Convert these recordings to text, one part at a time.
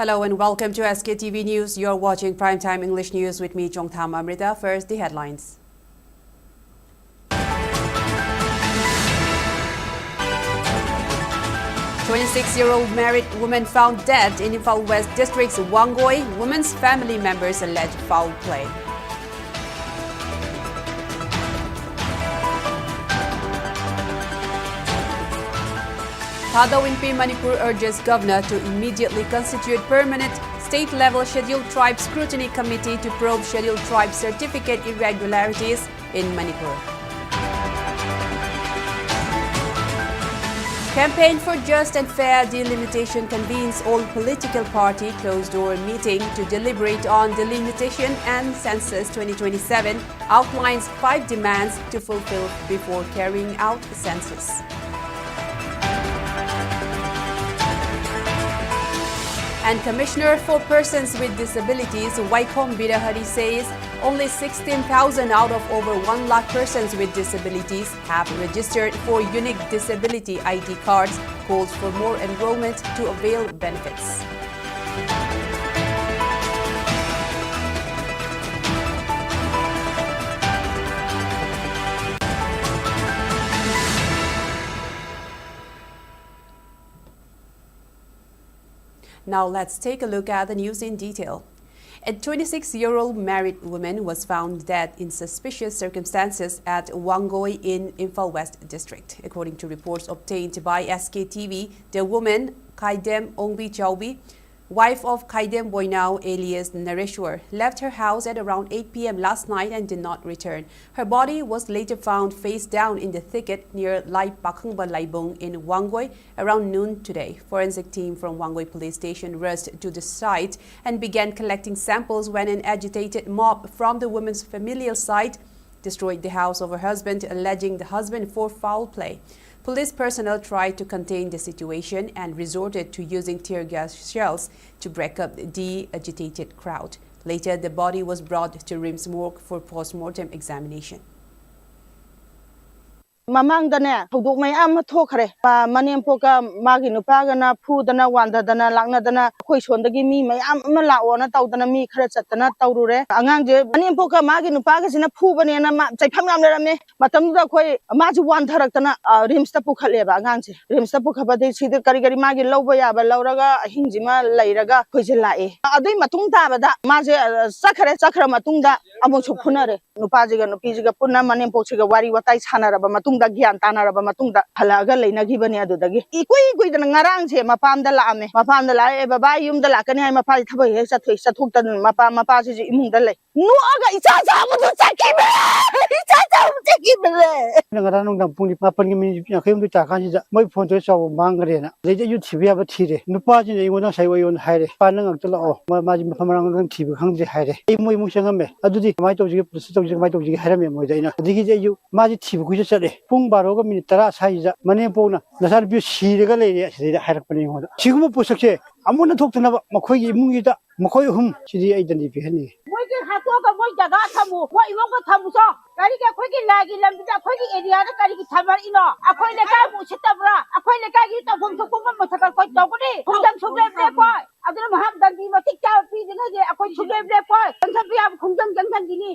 Hello and welcome to SKTV News. You're watching Primetime English News with me, Chongtham Amrita. First, the headlines. 26-year-old married woman found dead in Imphal West District's Wangoi. Woman's family members allege foul play. Condolences Manipur urges governor to immediately constitute permanent state-level Scheduled Tribe Scrutiny Committee to probe Scheduled Tribe certificate irregularities in Manipur. Campaign for Just and Fair Delimitation convenes all political party closed-door meeting to deliberate on delimitation and census 2027, outlines 5 demands to fulfill before carrying out the census. And Commissioner for Persons with Disabilities, Waikom Bidahari, says only 16,000 out of over 1 lakh persons with disabilities have registered for unique disability ID cards, calls for more enrollment to avail benefits. Now let's take a look at the news in detail. A 26-year-old married woman was found dead in suspicious circumstances at Wangoi in Imphal West District. According to reports obtained by SKTV, the woman, Kaidem Ongbi Chaubi, wife of Kaidem Boinao alias Nareshwar, left her house at around 8 p.m. last night and did not return. Her body was later found face down in the thicket near Lai Pakhangba Laibong in Wangoi around noon today. Forensic team from Wangoi police station rushed to the site and began collecting samples when an agitated mob from the woman's familial side destroyed the house of her husband, alleging the husband for foul play. Police personnel tried to contain the situation and resorted to using tear gas shells to break up the agitated crowd. Later, the body was brought to RIMS morgue for post-mortem examination. Mamangdane huduk may thokre pa Manimpoka magi nupagana pudana wandadana langnadana khoi sondagi mi may laona tawdana mi khara chatana tawrure angangje Manimpoka magi nupaga sina phubane na chaifam yamlerame matamda khoi maji wandharaktana RIMS ta pukhaleba angangje RIMS ta pukhabade sida kari magi lawba yaba lawraga hingjima leiraga khoije lae adui matung tabada maje chakra matungda amuk phunare nupajiga nupijiga punna Manimpokchiga wari watai chanaraba matungda gyan tanaraba matungda halaga leinagibani adudagi ikui dana ngarang che mapamda lae baba yumda lakani hai mapa thabai he chathok tan mapa ji imungda lei nuaga icha chabudu chakibe ngara nung dang pungni papan gi min yakhim du cha khan ji moi phone to chaw manggre na leje yu thibya ba thire nupa ji ne ngona sai wayon haire panang ak tla o ma ji phamarang ngang thibu khangje haire ei moi mu sangame adudi mai to ji police to ji mai to ji hairame moi jaina adigi je yu ma ji thibu ku chale pung baro ga minute 10 sai ja mane pona nasar bi sirega leire sida hairak pani ngoda sigum posakse amuna thokthana ba makhoi gi mungi da makhoi hum sidi identify hani moi ge hato ga moi jaga thamu moi imong ga thamu so kari ke khoi gi lagi lambida khoi gi area da kari gi thamar ino akhoi le ka mu chitabra akhoi le ka gi to phum thuk ma mathakal khoi tawni khumjam suble ble khoi aduna maham dangi matik cha pi dinga je akhoi suble ble khoi tangsa pi am khumjam jangsan gini.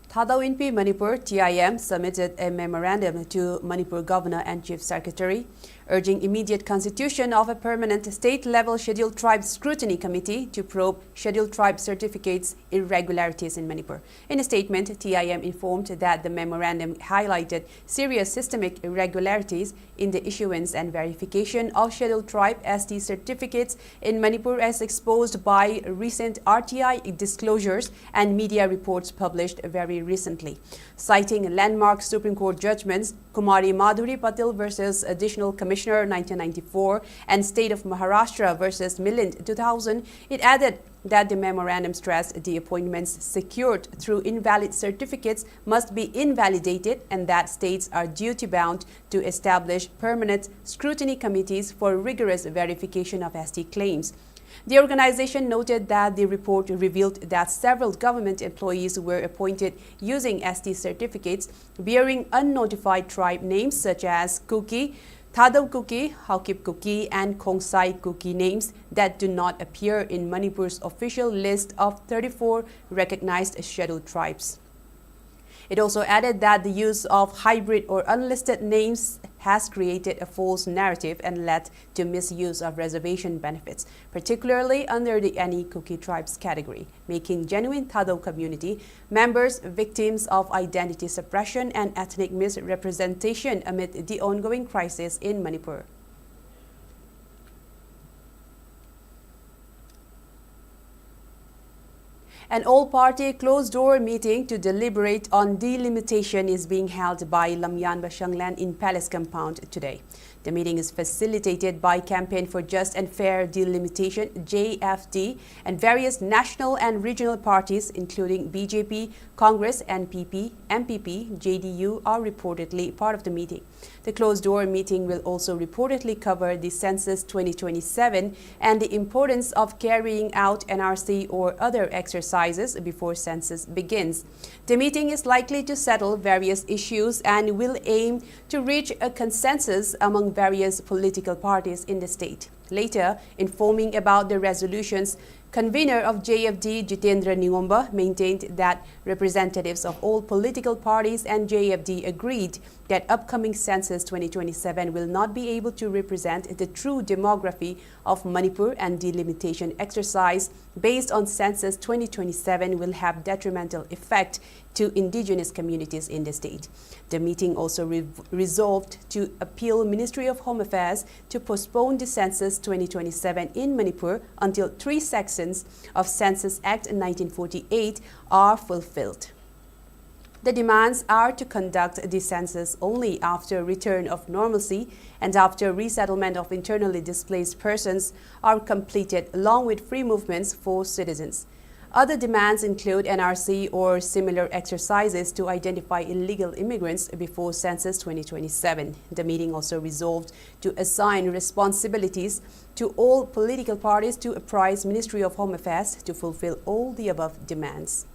Condolences Manipur TIM submitted a memorandum to Manipur Governor and Chief Secretary, urging immediate constitution of a permanent state-level Scheduled Tribe Scrutiny Committee to probe Scheduled Tribe certificates irregularities in Manipur. In a statement, TIM informed that the memorandum highlighted serious systemic irregularities in the issuance and verification of Scheduled Tribe ST certificates in Manipur as exposed by recent RTI disclosures and media reports published very recently. Citing landmark Supreme Court judgments, Kumari Madhuri Patil versus Additional Commissioner 1994 and State of Maharashtra versus Milind 2000, it added that the memorandum stressed the appointments secured through invalid certificates must be invalidated and that states are duty-bound to establish permanent scrutiny committees for rigorous verification of ST claims. The organization noted that the report revealed that several government employees were appointed using ST certificates bearing unnotified tribe names such as Kuki, Thadau Kuki, Haukip Kuki, and Khongsai Kuki names that do not appear in Manipur's official list of 34 recognized scheduled tribes. It also added that the use of hybrid or unlisted names has created a false narrative and led to misuse of reservation benefits, particularly under the Any Kuki tribes category, making genuine Thadau community members victims of identity suppression and ethnic misrepresentation amid the ongoing crisis in Manipur. An all-party closed-door meeting to deliberate on delimitation is being held by Lamyan Bashanglan in Palace Compound today. The meeting is facilitated by Campaign for Just and Fair Delimitation (JFD) and various national and regional parties including BJP, Congress, NPP, MPP, JDU are reportedly part of the meeting. The closed-door meeting will also reportedly cover the Census 2027 and the importance of carrying out NRC or other exercises before census begins. The meeting is likely to settle various issues and will aim to reach a consensus among various political parties in the state. Later, informing about the resolutions, convener of JFD, Jitendra Ningomba, maintained that representatives of all political parties and JFD agreed that upcoming Census 2027 will not be able to represent the true demography of Manipur, and delimitation exercise based on Census 2027 will have detrimental effect to indigenous communities in the state. The meeting also resolved to appeal Ministry of Home Affairs to postpone the Census 2027 in Manipur until 3 sections of Census Act 1948 are fulfilled. The demands are to conduct the census only after return of normalcy and after resettlement of internally displaced persons are completed, along with free movements for citizens. Other demands include NRC or similar exercises to identify illegal immigrants before Census 2027. The meeting also resolved to assign responsibilities to all political parties to apprise Ministry of Home Affairs to fulfill all the above demands.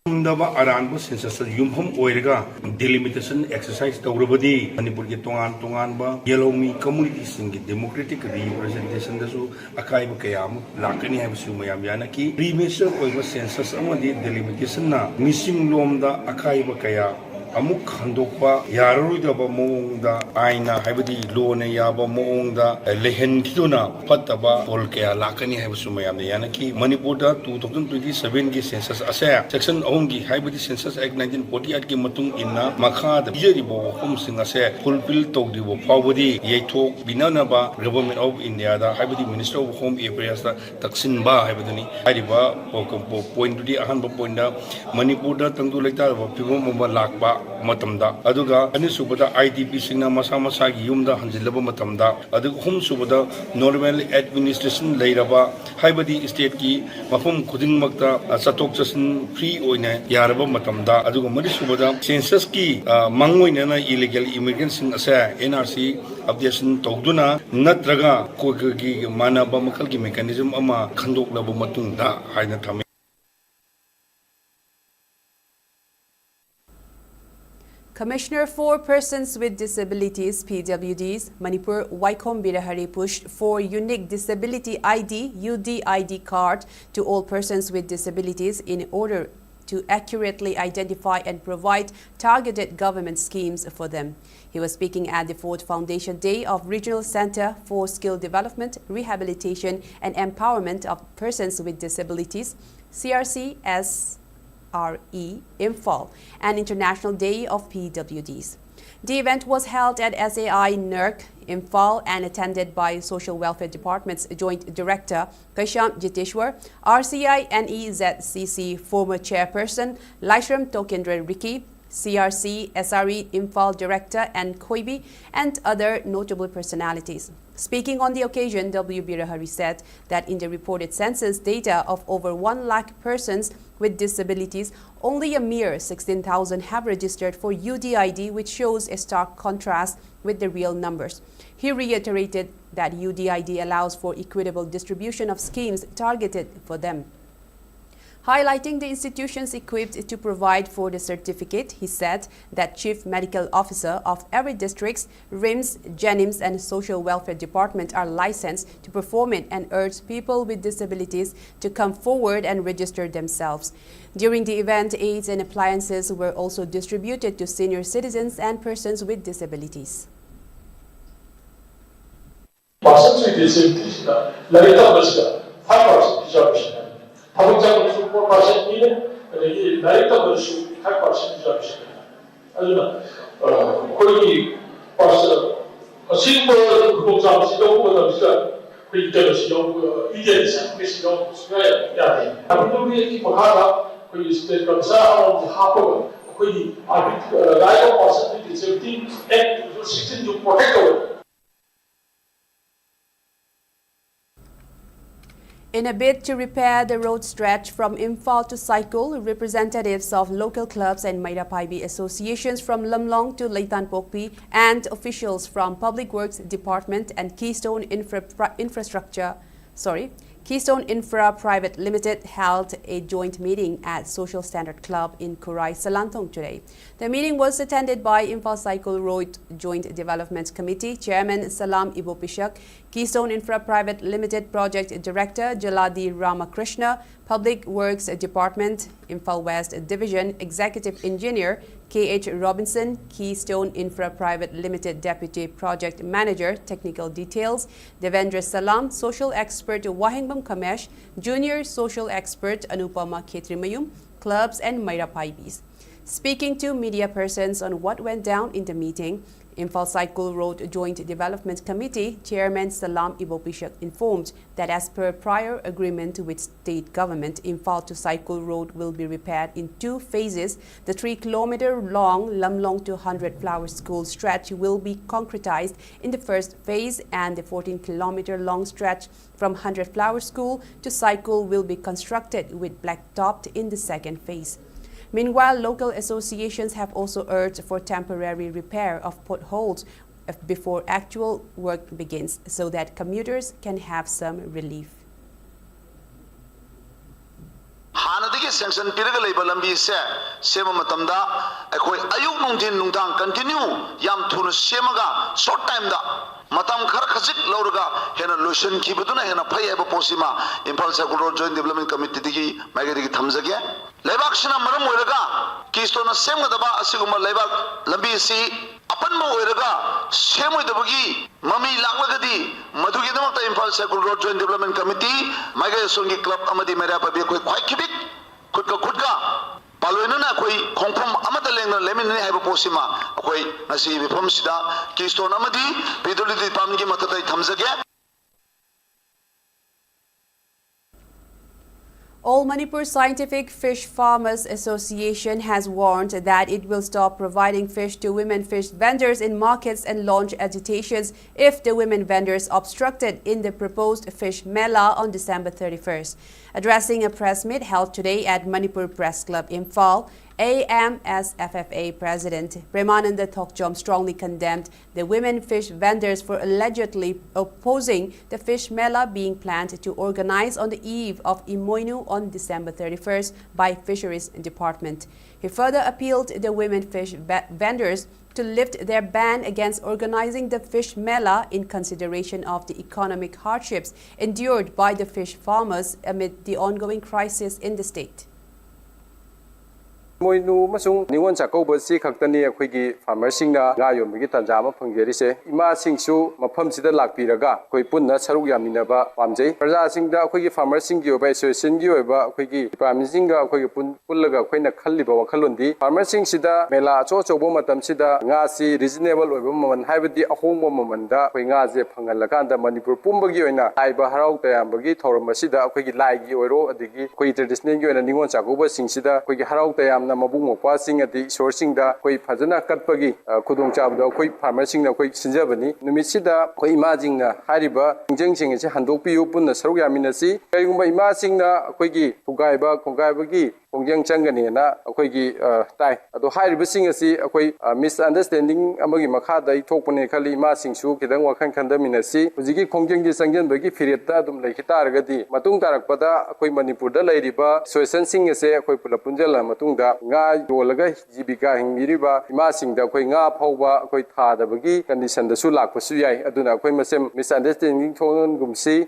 Aranbo census yumhum oirga delimitation exercise tawrabadi Manipur ki tongan ba yellow me community singi democratic representation dasu akai ba kayam lakani habisu mayam yana ki premature oiba census amadi delimitation na missing lomda akai ba kaya amuk khandokpa yaruidaba moongda aina habidi lone yaba moongda lehen kiduna pataba polkaya lakani habisu mayam yana ki Manipur da 2027 ki census ase section ongi habidi census act 1948 ki matung inna makha da bijari bo hum singa se fulfill togdi bo pawdi yethok binana ba government of India da habidi minister of home affairs da taksin ba habidani hariba point to di ahan ba point da Manipur da tangdu lekta ba pibom ba lakba matamda aduga anisubada IDP singna masa masa gi yumda hanjilaba matamda aduga hum subada normal administration leiraba haibadi state ki mafum khuding makta chatok chasin free oina yaraba matamda aduga mari subada census ki mangoina na illegal immigrants sing asa NRC updation togduna natraga ko gi manaba makal gi mechanism ama khandok laba matungda haina thame. Commissioner for Persons with Disabilities (PWDs) Manipur Waikhom Birahari pushed for unique disability ID (UDID) card to all persons with disabilities in order to accurately identify and provide targeted government schemes for them. He was speaking at the 4th Foundation Day of Regional Center for Skill Development, Rehabilitation and Empowerment of Persons with Disabilities (CRCS) Imphal, an International Day of PWDs. The event was held at SAI NERC, Imphal, and attended by Social Welfare Department's Joint Director Kaisham Jiteshwar, RCI NEZCC former Chairperson Laishram Tokendra Riki, CRC SRE Imphal Director and Koibi, and other notable personalities. Speaking on the occasion, W. Birahari said that in the reported census data of over 1 lakh persons with disabilities, only a mere 16,000 have registered for UDID, which shows a stark contrast with the real numbers. He reiterated that UDID allows for equitable distribution of schemes targeted for them. Highlighting the institutions equipped to provide for the certificate, he said that Chief Medical Officer of every district's RIMS, JENIMS and Social Welfare Department are licensed to perform it and urged people with disabilities to come forward and register themselves. During the event, aids and appliances were also distributed to senior citizens and persons with disabilities. In a bid to repair the road stretch from Imphal to Cycle, representatives of local clubs and Manipuri associations from Lamlong to Leitan Pokpi and officials from Public Works Department and Keystone Infra Private Limited held a joint meeting at Social Standard Club in Kurai, Salantong today. The meeting was attended by Imphal Cycle Road Joint Development Committee Chairman Salam Ibopishak, Keystone Infra Private Limited Project Director Jaladi Ramakrishna, Public Works Department, Imphal West Division Executive Engineer K.H. Robinson, Keystone Infra Private Limited Deputy Project Manager, Technical Details, Devendra Salam, Social Expert Wahingbam Kamesh, Junior Social Expert Anupama Khetrimayum, clubs and Manipuri. Speaking to media persons on what went down in the meeting, Imphal Cycle Road Joint Development Committee Chairman Salam Ibopishak informed that as per prior agreement with state government, Imphal to Cycle Road will be repaired in 2 phases. The 3-kilometer-long Lamlong to 100 Flower School stretch will be concretized in the first phase, and the 14-kilometer-long stretch from 100 Flower School to Cycle will be constructed with blacktopped in the second phase. Meanwhile, local associations have also urged for temporary repair of potholes before actual work begins so that commuters can have some relief. Hanadigi sanction piraga leba lambi se sema matamda akhoi ayuk nungthin nungtang continue yam thuna semaga short time da matam khar khajik lauraga hena lotion khibaduna hena phai aba posima Imphal Cycle Road Joint Development Committee digi magadi thamjage lebak sina maram oiraga Keystone semgadaba asiguma lebak lambi si apanma oiraga semoidabagi mami laglagadi madugi damakta Imphal Cycle Road Joint Development Committee magai songi club amadi mera pabi khoi khwai khibik khudka Paloinana koi kongpom amata lengna lemini haiba posima koi nasi mifam sida Keystone amadi PWD department ki matatai thamjage. All Manipur Scientific Fish Farmers Association has warned that it will stop providing fish to women fish vendors in markets and launch agitations if the women vendors obstructed in the proposed fish mela on December 31st. Addressing a press meet held today at Manipur Press Club Imphal, AMSFFA President Premananda Thokjom strongly condemned the women fish vendors for allegedly opposing the fish mela being planned to organize on the eve of Imoinu on December 31st by Fisheries Department. He further appealed to the women fish vendors to lift their ban against organizing the fish mela in consideration of the economic hardships endured by the fish farmers amid the ongoing crisis in the state. Moinu masung niwon chakauba si khaktani akhoi farmer singna nga yombigi tanjama phangjerise ima singsu mafam sida lakpiraga akhoi punna saruk yaminaba pamjai praja singda akhoi farmer singi oba association gi oba akhoi department singa akhoi pullaga akhoina khalliba wakhalondi farmer sing sida mela acho chobo matam sida nga si reasonable oba maman haibadi ahongbo mamanda akhoi nga je phangalakanda Manipur pumbagi oina aiba harau tayambagi thoram sida akhoi laigi oiro adigi akhoi traditional gi oina niwon chakauba sing sida akhoi harau tayam mabung mokwa sing adi sourcing da koi phajana katpagi khudong chabda koi farmer sing na koi sinjabani numisida koi imaging na hariba ingjeng sing se handokpiu punna saruk yaminasi kaigumba imaging na koi gi kongaiba gi ꯈꯣꯡꯖꯦꯜ ꯆꯪꯒꯅꯤꯅ ꯑꯩꯈꯣꯏꯒꯤ ꯇꯥꯏ ꯑꯗꯣ ꯍꯥꯏꯔꯤꯕꯁꯤꯡ ꯑꯁꯤ ꯑꯩꯈꯣꯏ misunderstanding ꯑꯃꯒꯤ ꯃꯈꯥꯗ ꯊꯣꯛꯄꯅꯦ ꯈꯜꯂꯤ ꯏꯃꯥꯁꯤꯡꯁꯨ ꯈꯤꯇꯪ ꯋꯥꯈꯜ ꯈꯟꯗꯃꯤꯟꯅꯁꯤ ꯍꯧꯖꯤꯛꯀꯤ ꯈꯣꯡꯖꯦꯜꯒꯤ ꯆꯪꯖꯟꯕꯒꯤ ꯐꯤꯔꯦꯠꯇ ꯑꯗꯨꯝ ꯂꯩꯈꯤ ꯇꯥꯔꯒꯗꯤ ꯃꯇꯨꯡ ꯇꯥꯔꯛꯄꯗ ꯑꯩꯈꯣꯏ ꯃꯅꯤꯄꯨꯔꯗ ꯂꯩꯔꯤꯕ ꯁꯤꯆꯨꯋꯦꯁꯟꯁꯤꯡ ꯑꯁꯦ ꯑꯩꯈꯣꯏ ꯄꯨꯂꯞ ꯄꯨꯟꯖꯜꯂ ꯃꯇꯨꯡꯗ ꯉꯥ ꯌꯣꯜꯂꯒ ꯖꯤꯕꯤꯀꯥ ꯍꯤꯡꯕꯤꯔꯤꯕ ꯏꯃꯥꯁꯤꯡꯗ ꯑꯩꯈꯣꯏ ꯉꯥ ꯐꯧꯕ ꯑꯩꯈꯣꯏ ꯊꯥꯗꯕꯒꯤ ꯀꯟꯗꯤꯁꯟꯗꯁꯨ ꯂꯥꯛꯄꯁꯨ ꯌꯥꯏ ꯑꯗꯨꯅ ꯑꯩꯈꯣꯏ ꯃꯁꯦ misunderstanding ꯊꯣꯛꯍꯟꯒꯨꯝꯁꯤ.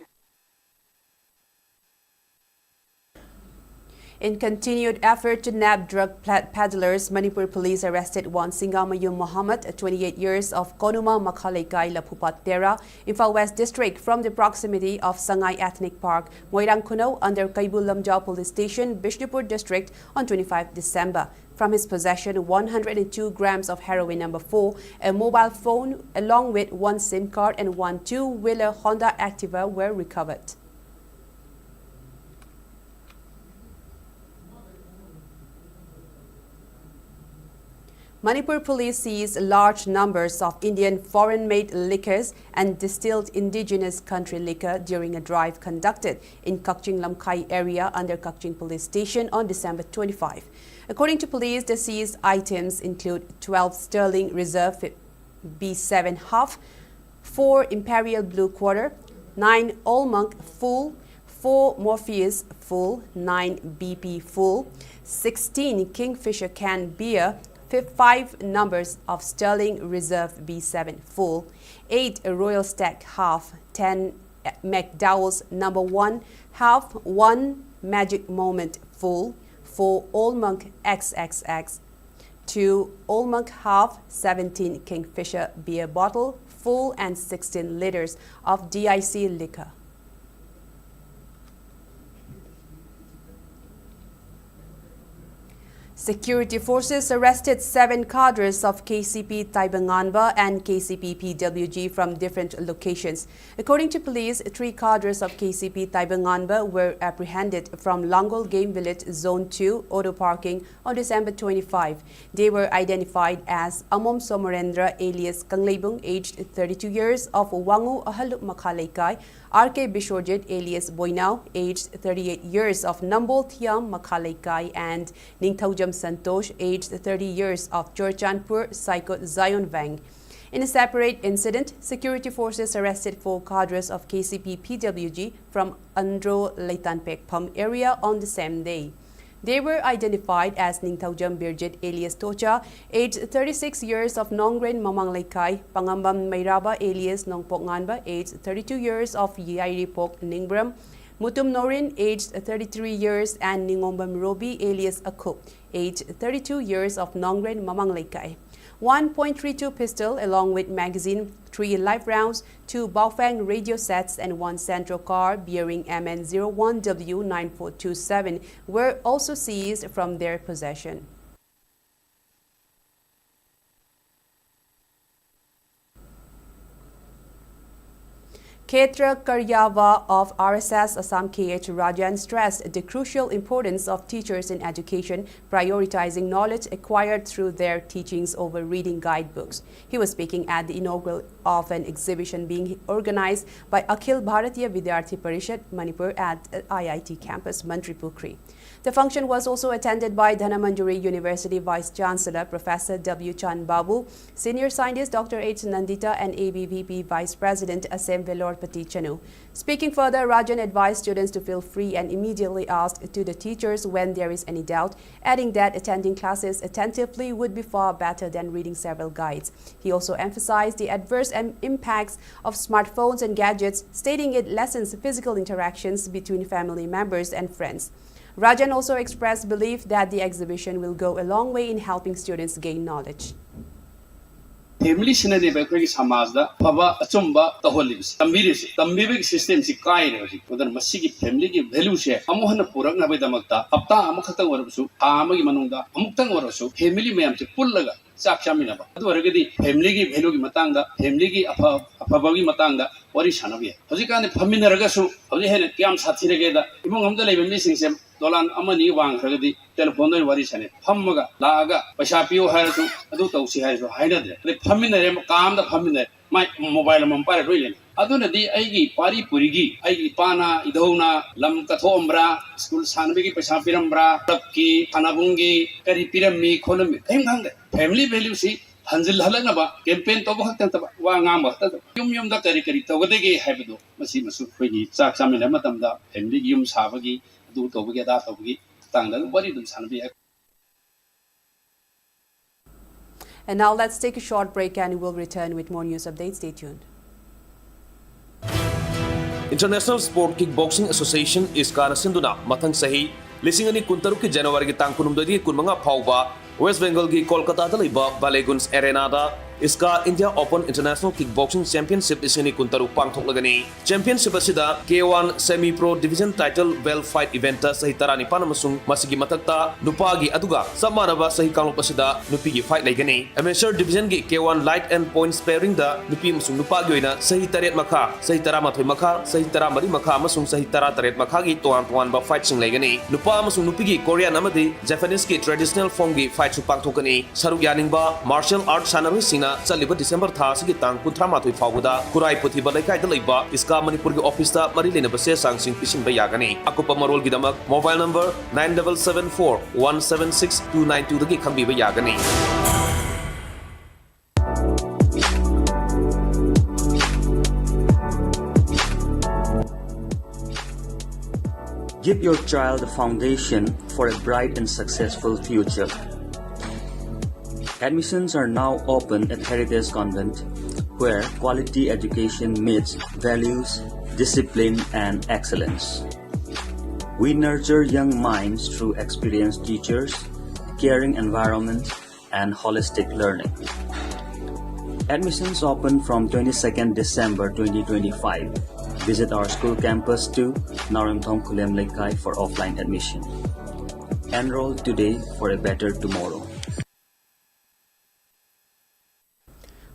In continued effort to nab drug peddlers, Manipur police arrested one Sanamahi Muhammad, 28 years of Konuma Makhalekai Lapupat Tera, Imphal West District from the proximity of Sangai Ethnic Park, Moirang Kuno under Kaibul Lamjao Police Station, Bishnupur District on 25 December. From his possession, 102 grams of heroin number 4, a mobile phone along with one SIM card and one two-wheeler Honda Activa were recovered. Manipur police seized large numbers of Indian foreign-made liquors and distilled indigenous country liquor during a drive conducted in Kakching Lamkai area under Kakching Police Station on December 25. According to police, the seized items include 12 Sterling Reserve B7 half, 4 Imperial Blue Quarter, 9 All Monk full, 4 Morpheus full, 9 BP full, 16 Kingfisher can beer, 5 numbers of Sterling Reserve B7 full, 8 Royal Stack half, 10 McDowell's number 1 half, 1 Magic Moment full, 4 Old Monk XXX, 2 Old Monk half, 17 Kingfisher beer bottle full and 16 liters of DIC liquor. Security forces arrested 7 cadres of KCP Taibanganba and KCP PWG from different locations. According to police, 3 cadres of KCP Taibanganba were apprehended from Langol Game Village Zone 2 auto parking on December 25. They were identified as Amom Somarendra alias Kangleibung, aged 32 years, of Wangu Ahaluk Makhalaikai, RK Bishorjit alias Boinau, aged 38 years, of Nambol Thiam Makhalaikai, and Ningthaujam Santosh, aged 30 years, of Chorchanpur Saikot Zion Vang. In a separate incident, security forces arrested 4 cadres of KCP PWG from Andro Leitanpek Pam area on the same day. They were identified as Ningthaujam Birjit alias Tocha, aged 36 years, of Nongren Mamanglaikai, Pangambam Mayraba alias Nongpok Nganba, aged 32 years, of Yairipok Ningbram, Mutum Norin, aged 33 years, and Ningombam Robi alias Akup, aged 32 years, of Nongren Mamanglaikai. 1.32 pistol along with magazine, 3 live rounds, 2 Baofeng radio sets, and 1 Central car bearing MN01W9427 were also seized from their possession. Ketra Karyava of RSS Assam KH Rajan stressed the crucial importance of teachers in education, prioritizing knowledge acquired through their teachings over reading guidebooks. He was speaking at the inaugural of an exhibition being organized by Akhil Bharatiya Vidyarthi Parishad, Manipur at IIT campus, Manipuri. The function was also attended by Dhanamanjuri University Vice Chancellor Professor W. Chan Babu, Senior Scientist Dr. H. Nandita, and ABVP Vice President Asem Velorpati Chanu. Speaking further, Rajan advised students to feel free and immediately ask to the teachers when there is any doubt, adding that attending classes attentively would be far better than reading several guides. He also emphasized the adverse impacts of smartphones and gadgets, stating it lessens physical interactions between family members and friends. Rajan also expressed belief that the exhibition will go a long way in helping students gain knowledge. Family sinade ba khoi samaj da phaba achumba taholibs tambibig system si kai re ji odan masigi family gi value se amohana purak na bedamakta hafta amakhata warabsu amagi manungda amuktang warasu family mayam se pullaga chak chamina ba adu waragadi family gi value gi matangda family gi afabagi matangda wari sanabi hojikane phaminaraga su hoji hene kyam sathirege da imong amda lebe mi sing sem dolan amani wang khagadi telephone doi wari sane phammaga laaga paisa piyo haisu adu tausi haisu hainadre le phaminare kam da phaminare mai mobile mam pare roi le adunadi aigi pari purigi aigi pana idhona lam kathombra school sanbegi paisa pirambra tapki thanabungi kari pirammi khonami kaim khangde family value si hanjil halaknaba campaign toba hakta wa ngam hakta yum da kari togdegi habido masi masu khoigi chak chamina matamda family yum sabagi adu tobagi da tobagi tangda bari dun sanbi. And now let's take a short break and we'll return with more news updates. Stay tuned. International Sport Kickboxing Association iskana sinduna mathang sahi lising ani kuntaruk ki January ki tang kunum dagi kunmanga phauba West Bengal ki Kolkata da leiba Baleguns Arena da iska India Open International Kickboxing Championship isini kuntaruk pangthok lagani championship asida K1 Semi Pro Division title belt fight event ta sahi tarani panamasung masigi matakta nupagi aduga samanaba sahi kanglop asida nupi gi fight laigani amateur division gi K1 light and point sparing da nupi masung nupagi oina sahi taret makha sahi taramathoi makha sahi taramari makha masung sahi taret makha gi toan ba fight sing laigani nupa masung nupi gi Korean amadi Japanese gi traditional form gi fight su pangthokani saruk yaningba martial art sanami sina Saliba December tha sigi tang kunthra mathoi phawda kurai puthi balai kai da leiba iska Manipur gi office ta mari lena base sang sing pisin ba yagani akupa marol gi damak mobile number 9774176292 dagi khambi ba yagani. Give your child a foundation for a bright and successful future. Admissions are now open at Heritage Convent, where quality education meets values, discipline, and excellence. We nurture young minds through experienced teachers, caring environment, and holistic learning. Admissions open from 22nd December 2025. Visit our school campus to Naramthong Kulem Lekai for offline admission. Enroll today for a better tomorrow.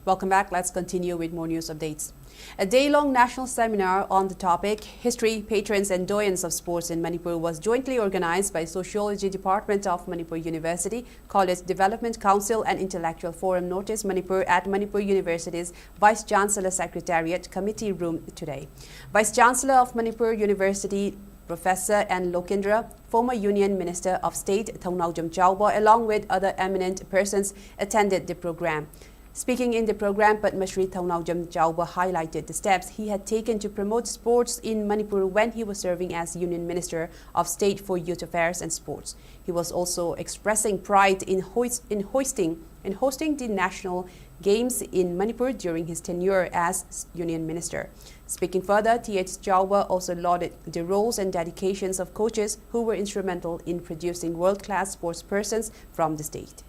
Welcome back. Let's continue with more news updates. A day-long national seminar on the topic History, Patrons and Doyens of Sports in Manipur was jointly organized by Sociology Department of Manipur University, College Development Council and Intellectual Forum Notice Manipur at Manipur University's Vice-Chancellor Secretariat Committee Room today. Vice-Chancellor of Manipur University Professor N. Lokindra, former Union Minister of State Thongnaujam Chauba, along with other eminent persons, attended the program. Speaking in the program, Padmashri Thongnaujam Chauba highlighted the steps he had taken to promote sports in Manipur when he was serving as Union Minister of State for Youth Affairs and Sports. He was also expressing pride in hosting the national games in Manipur during his tenure as Union Minister. Speaking further, T.H. Chauba also lauded the roles and dedications of coaches who were instrumental in producing world-class sports persons from the state.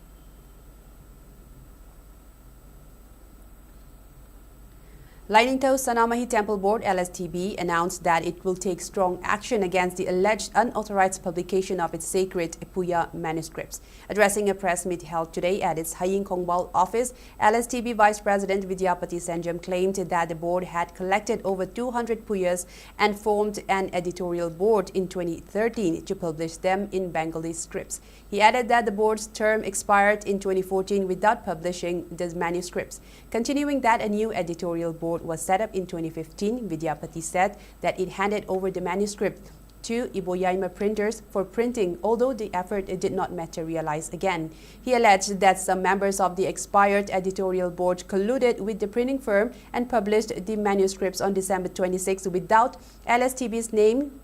Lainingto Sanamahi Temple Board (LSTB) announced that it will take strong action against the alleged unauthorized publication of its sacred Puya manuscripts. Addressing a press meet held today at its Haying Kongbal office, LSTB Vice President Vidyapati Sanjam claimed that the board had collected over 200 Puyas and formed an editorial board in 2013 to publish them in Bengali scripts. He added that the board's term expired in 2014 without publishing the manuscripts. Continuing that, a new editorial board was set up in 2015. Vidyapati said that it handed over the manuscript to Iboyaima printers for printing, although the effort did not materialize again. He alleged that some members of the expired editorial board colluded with the printing firm and published the manuscripts on December 26 without LSTB's name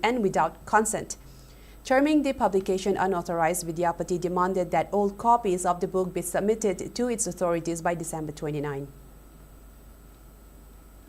and without consent. Terming the publication unauthorized, Vidyapati demanded that all copies of the book be submitted to its authorities by December 29.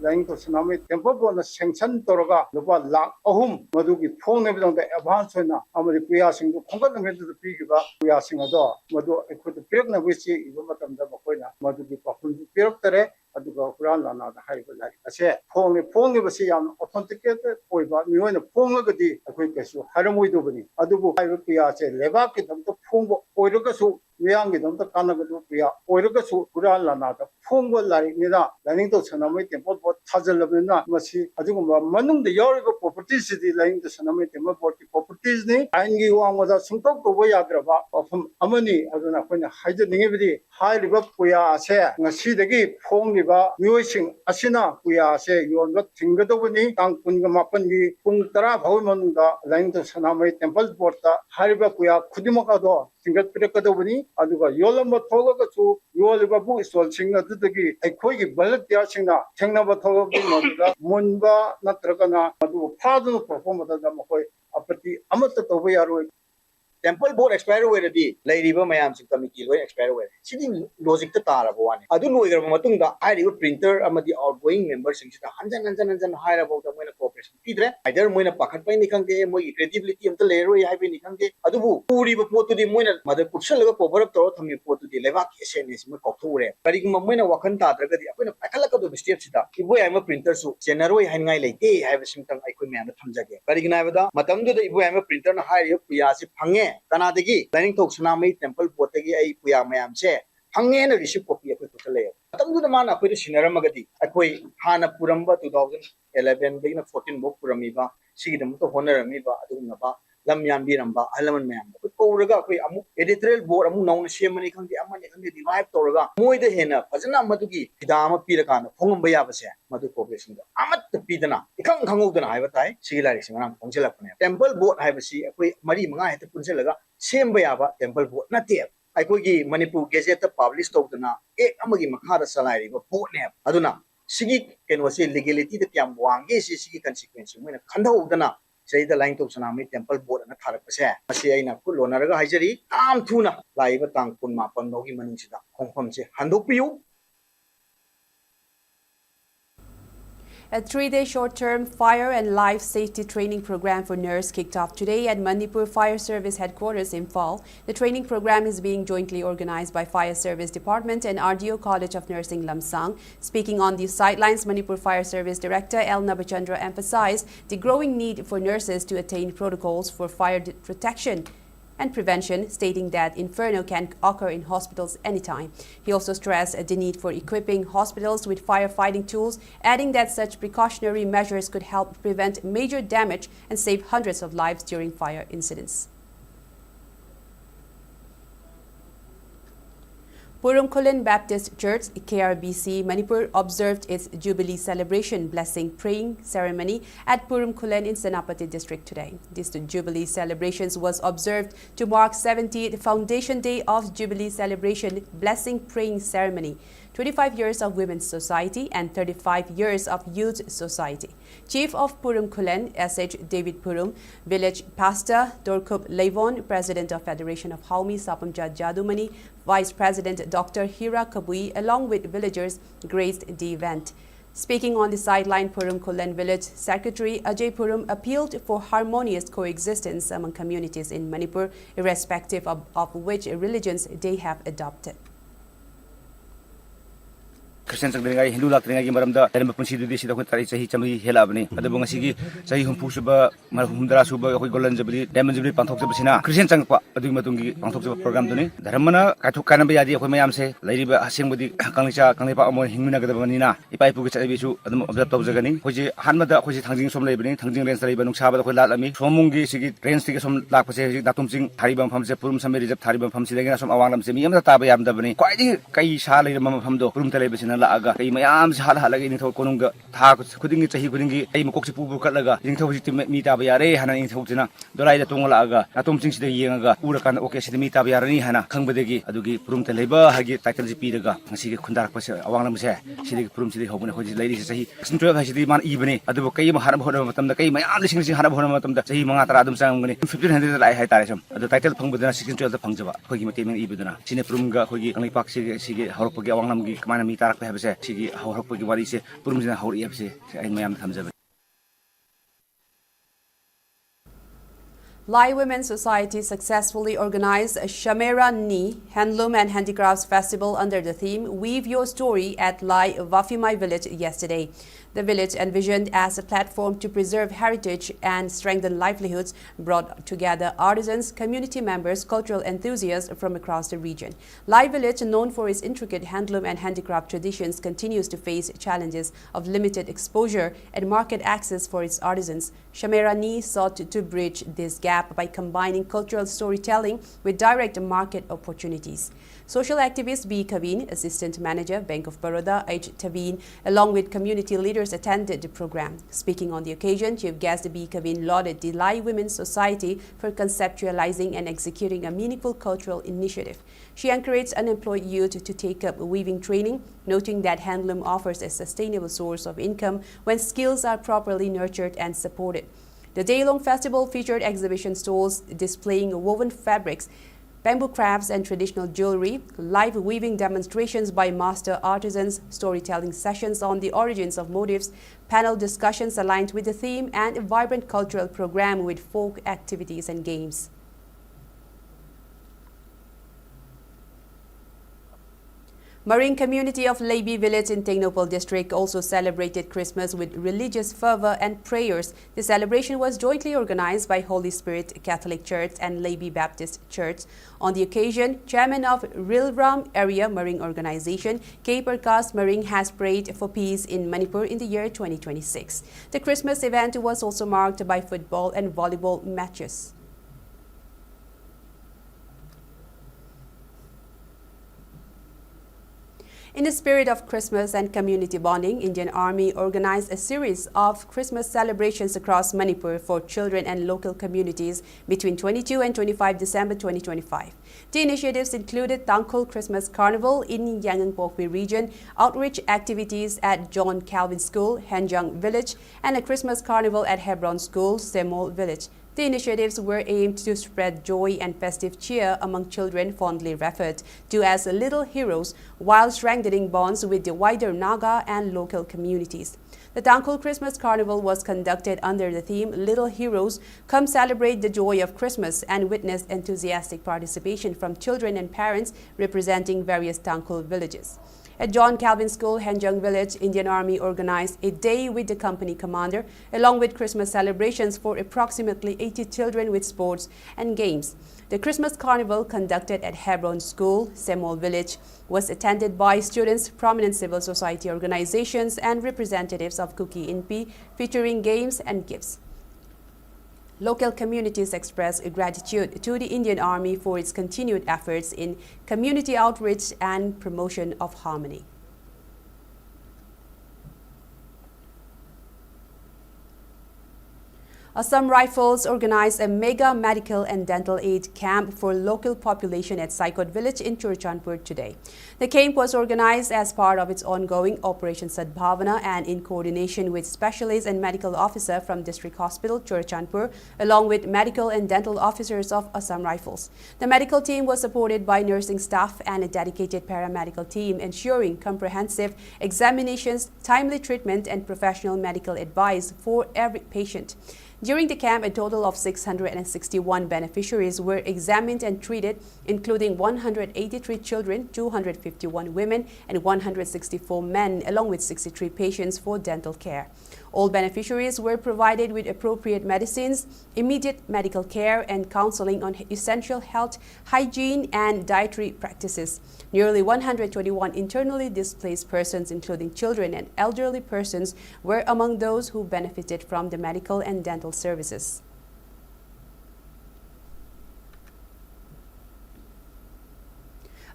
Lainingto Sanamahi Temple Board sanction toroga lupa lakh ahum madugi phone nebidongda advance hoina amari puya singdu khongatang hedu pigiba puya singado madu ekhud pirakna wisi iba matamda makoina madugi pahun piraktare aduga Quran lana da haiba lai ase phone basi yam authenticated oiba miona phone gadi akhoi kesu haramoi do bani adubu haiba puya se leba ki damto phone oiraga su yang gi dom ta kana ga du ya oiro ga su kuran la na da phong go la ni da learning to Sanamahi Temple Board thajal labna masi adugo manung de yori ga properties di learning to Sanamahi Temple Board ki properties ni ain gi wang wa da sungtok to bo yadra ba afam amani aduna koina haide ningi bidi hai riba puya se ngasi dagi phong riba miyoi sing asina puya se yon ga thingga do bani tang kun ga mapan gi pung tara bhaw man da learning to Sanamahi Temple Board ta hai riba puya khudimaka do tinggat pirakadobani aduga yolamba thoga chu yoliba bu isol singna dudagi aikoi gi balat ya singna thengnaba thoga gi moduga munba natragana adu phadunu perform da makoi apati amata toba yaro Temple Board expire already. Lairiba mayam sing committee loi expire already. Sini logic ta tara bawani. Adu loi gar matung da hairiba printer amadi outgoing members sing sita hanjan hire about the moina cooperation. Tidre either moina pakhat pai nikangde moi credibility amta lero ya be nikangde adu bu puri ba potu di moina mother pushal laga cover up to thami potu di leva SNS mo kokhure. Kari moina wakan ta draga di apena pakhala ka do step sita. Ibo ay ma printer su generoi hangai leite have simtang ai ko me am thamjage. Kari gna bada matam do ibo ay ma printer na hire puya si phange Tanadagi, learning to Sanamahi Temple Board a Puya Mayam say, Hangin a receipt copy of the layer. Atam the man up with Shinara Akoi, Hana Puramba 2011, being a 14 book Puramiba, see them to honor Amiba, Adunaba, Lamyan Biramba, Alaman Mam. But Koraga, editorial board among known Shemani can be Amani and the divide Toraga, Moy the Hena, Pazana Matugi, Hidama Pirakana, Pongbayabase, Matu Corporation. Amat the Pidana, the Kang Kango than Ivatai, Silaris, Ponsela. Temple Board I have a see, Marie Manga at the Punselaga, same Bayaba, Temple Board, not there. I could give Manipur Gazette published of the na, Amagi Makara salary, but board name. Aduna, Sigi can was a legality that Yamwang is Sigi consequence when a Kando Dana. Say the line to Sanamahi Temple Board and a Tarapasa. Asiana Kulonaraga Hajari, Tuna, Live Tang Punma Panogi Manuchida, Hong Kong, Handopiu. A 3-day short-term fire and life safety training program for nurses kicked off today at Manipur Fire Service Headquarters in Imphal. The training program is being jointly organized by Fire Service Department and RDO College of Nursing Lamsang. Speaking on the sidelines, Manipur Fire Service Director L. Nabachandra emphasized the growing need for nurses to attain protocols for fire protection and prevention, stating that inferno can occur in hospitals anytime. He also stressed the need for equipping hospitals with firefighting tools, adding that such precautionary measures could help prevent major damage and save hundreds of lives during fire incidents. Purumkulen Baptist Church, KRBC, Manipur observed its Jubilee celebration blessing praying ceremony at Purumkulen in Senapati district today. This Jubilee celebrations was observed to mark 70th Foundation Day of Jubilee celebration blessing praying ceremony, 25 years of Women's Society and 35 years of Youth Society. Chief of Purumkulen, SH David Purum, Village Pastor Dorkup Levon, President of Federation of Haumi Sapamja Jadumani, Vice President Dr. Hira Kabui, along with villagers, graced the event. Speaking on the sideline, Purumkulen Village Secretary Ajay Purum appealed for harmonious coexistence among communities in Manipur, irrespective of which religions they have adopted. Christian Sangai, Hindu Lakrinagi Maramda, and Punsi to this Sahi Chami Helabani, at the Bongasi, Sahi Humpusuba, Mahumdra Suba, Golanjabli, Demonjabli, Pantoxabasina, Christian Sangpa, Adumatungi, Pantox program Duni, the Ramana, Katukanabia, Homayamse, Lady Hasim with the Kangisha, Kanipa, Himunagabanina, if I put it of the Tozagani, which is Hanmada, which is hanging some labeling, hanging Rens Laban Saba, Lalami, Somungi, Sigit, Rains, some Lakpase, Datumsing, Taliban from Sepurum, some Taliban from Silagan, some Awalam Semiam, the Tabayam Dabani, quite Kai Shali, Mamma Hamdo, Rum Television. Aga, Mayam Halagi into Konunga, Kuding it, he couldn't get a Mokoxipu Kalaga, into Mita Biare, Hana in Hotina, Dorai Tongalaga, Atom Sings the Yanga, Urakan, Okesi Mita Biarani, Hana, Kangbadegi, Adugi, Prum Teleba, Hagi, Titles Pidaga, and she conduct Awanamse, she Prum City Home, which ladies say, Central Hasiman Ebony, Aduka Hanabotam, the Kay, my other things in Hanabotam, the Mangata Adam Sangani, 1500 I had Tarism, the title Pangbudan 16 of the Pangzava, Hogimatim Ibudana, Cineprunga, Hogi, only Paxi, Horopoga, Wangamgi, Manamita, Sigi, how Hopi say, Purumina, how Epsi, and Mayam Tamza. Lai Women's Society successfully organized a Shamera Ni Handloom and Handicrafts Festival under the theme Weave Your Story at Lai Wafimai village yesterday. The village, envisioned as a platform to preserve heritage and strengthen livelihoods, brought together artisans, community members, cultural enthusiasts from across the region. Lai village, known for its intricate handloom and handicraft traditions, continues to face challenges of limited exposure and market access for its artisans. Shamera Ni sought to bridge this gap by combining cultural storytelling with direct market opportunities. Social activist B. Kavin, Assistant Manager, Bank of Baroda, H. Tavin, along with community leaders attended the program. Speaking on the occasion, Chief Guest B. Kavin lauded the Lai Women's Society for conceptualizing and executing a meaningful cultural initiative. She encouraged unemployed youth to take up weaving training, noting that handloom offers a sustainable source of income when skills are properly nurtured and supported. The day-long festival featured exhibition stalls displaying woven fabrics, bamboo crafts and traditional jewelry, live weaving demonstrations by master artisans, storytelling sessions on the origins of motifs, panel discussions aligned with the theme, and a vibrant cultural program with folk activities and games. Marine community of Leibi village in Tengnopal district also celebrated Christmas with religious fervor and prayers. The celebration was jointly organized by Holy Spirit Catholic Church and Leibi Baptist Church. On the occasion, Chairman of Rilram Area Marine Organization, K. Perkas Marine, has prayed for peace in Manipur in the year 2026. The Christmas event was also marked by football and volleyball matches. In the spirit of Christmas and community bonding, Indian Army organized a series of Christmas celebrations across Manipur for children and local communities between 22 and 25 December 2025. The initiatives included Tangkhul Christmas Carnival in Yangon-Pokpi region, outreach activities at John Calvin School, Henjang Village, and a Christmas Carnival at Hebron School, Semol Village. The initiatives were aimed to spread joy and festive cheer among children fondly referred to as little heroes, while strengthening bonds with the wider Naga and local communities. The Tangkhul Christmas Carnival was conducted under the theme Little Heroes, Come Celebrate the Joy of Christmas, and witnessed enthusiastic participation from children and parents representing various Tangkhul villages. At John Calvin School, Henjang Village, Indian Army organized a day with the company commander, along with Christmas celebrations for approximately 80 children with sports and games. The Christmas Carnival, conducted at Hebron School, Semol Village, was attended by students, prominent civil society organizations, and representatives of Kuki Inpi, featuring games and gifts. Local communities expressed gratitude to the Indian Army for its continued efforts in community outreach and promotion of harmony. Assam Rifles organized a mega medical and dental aid camp for local population at Saikot village in Churachandpur today. The camp was organized as part of its ongoing Operation Sadbhavana and in coordination with specialist and medical officer from District Hospital Churachandpur, along with medical and dental officers of Assam Rifles. The medical team was supported by nursing staff and a dedicated paramedical team, ensuring comprehensive examinations, timely treatment, and professional medical advice for every patient. During the camp, a total of 661 beneficiaries were examined and treated, including 183 children, 251 women, and 164 men, along with 63 patients for dental care. All beneficiaries were provided with appropriate medicines, immediate medical care, and counseling on essential health, hygiene, and dietary practices. Nearly 121 internally displaced persons, including children and elderly persons, were among those who benefited from the medical and dental services.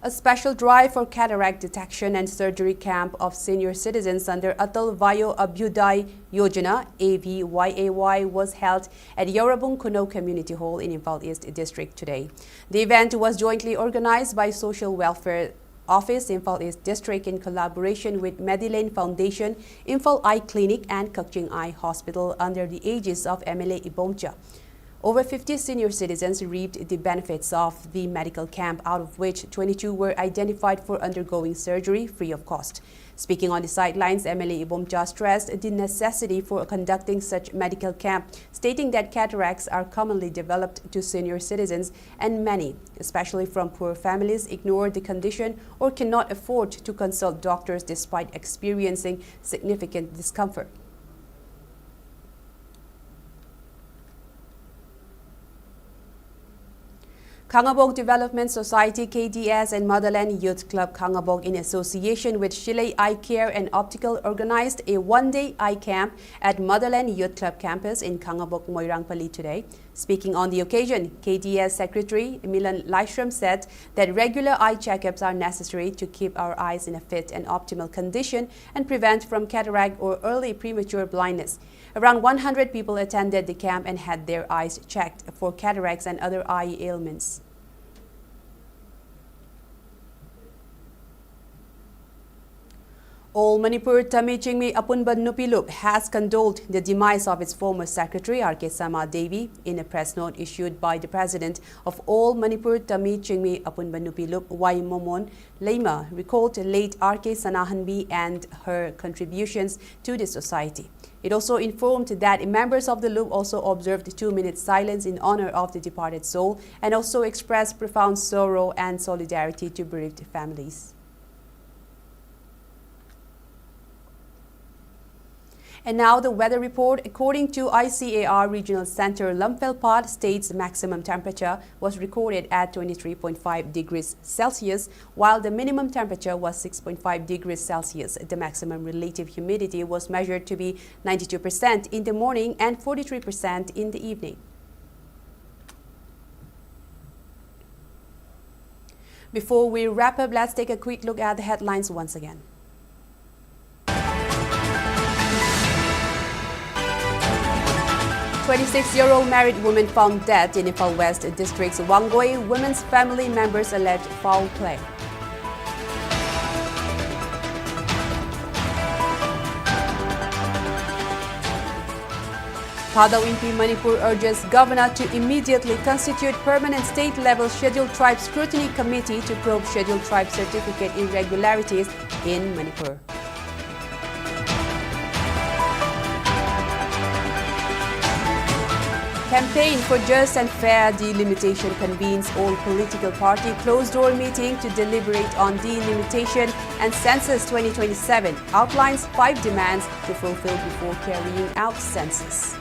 A special drive for cataract detection and surgery camp of senior citizens under Atal Vayo Abhyuday Yojana (AVYAY) was held at Yorabung Kuno Community Hall in Imphal East District today. The event was jointly organized by Social Welfare Office, Imphal East District, in collaboration with Medilane Foundation, Imphal Eye Clinic, and Kakching Eye Hospital under the aegis of MLA Ibomcha. Over 50 senior citizens reaped the benefits of the medical camp, out of which 22 were identified for undergoing surgery free of cost. Speaking on the sidelines, MLA Ibomcha stressed the necessity for conducting such medical camp, stating that cataracts are commonly developed to senior citizens and many, especially from poor families, ignore the condition or cannot afford to consult doctors despite experiencing significant discomfort. Kangabog Development Society KDS and Motherland Youth Club Kangabog, in association with Shilay Eye Care and Optical, organized a one-day eye camp at Motherland Youth Club campus in Kangabog, Moirangpally today. Speaking on the occasion, KDS Secretary Milan Lystrom said that regular eye checkups are necessary to keep our eyes in a fit and optimal condition and prevent from cataract or early premature blindness. Around 100 people attended the camp and had their eyes checked for cataracts and other eye ailments. All Manipur Tami Chingmi Apunban Nupiluk has condoled the demise of its former secretary R.K. Sama Devi. In a press note issued by the president of All Manipur Tami Chingmi Apunban Nupiluk, Y. Momon Leima, recalled late R.K. Sanahanbi and her contributions to the society. It also informed that members of the loop also observed 2-minute silence in honor of the departed soul and also expressed profound sorrow and solidarity to bereaved families. And now the weather report. According to ICAR Regional Center, Lumphelpad state's maximum temperature was recorded at 23.5 degrees Celsius, while the minimum temperature was 6.5 degrees Celsius. The maximum relative humidity was measured to be 92% in the morning and 43% in the evening. Before we wrap up, let's take a quick look at the headlines once again. 26-year-old married woman found dead in Imphal West District's Wangoi. Women's family members allege foul play. Padaw MP Manipur urges governor to immediately constitute permanent state-level Scheduled Tribe Scrutiny Committee to probe Scheduled Tribe certificate irregularities in Manipur. Campaign for Just and Fair Delimitation convenes all political party closed-door meeting to deliberate on delimitation and census 2027. Outlines 5 demands to fulfill before carrying out census.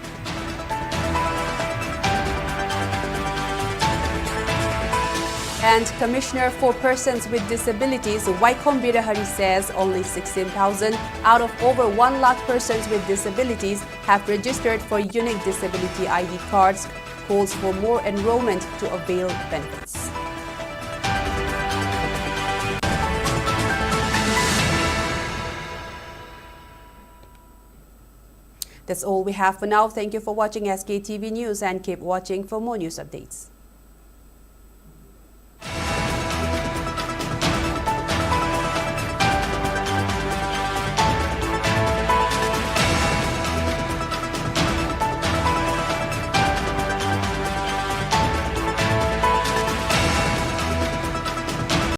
And Commissioner for Persons with Disabilities, Waikom Birahari, says only 16,000 out of over 1 lakh persons with disabilities have registered for unique disability ID cards. Calls for more enrollment to avail benefits. That's all we have for now. Thank you for watching SKTV News and keep watching for more news updates.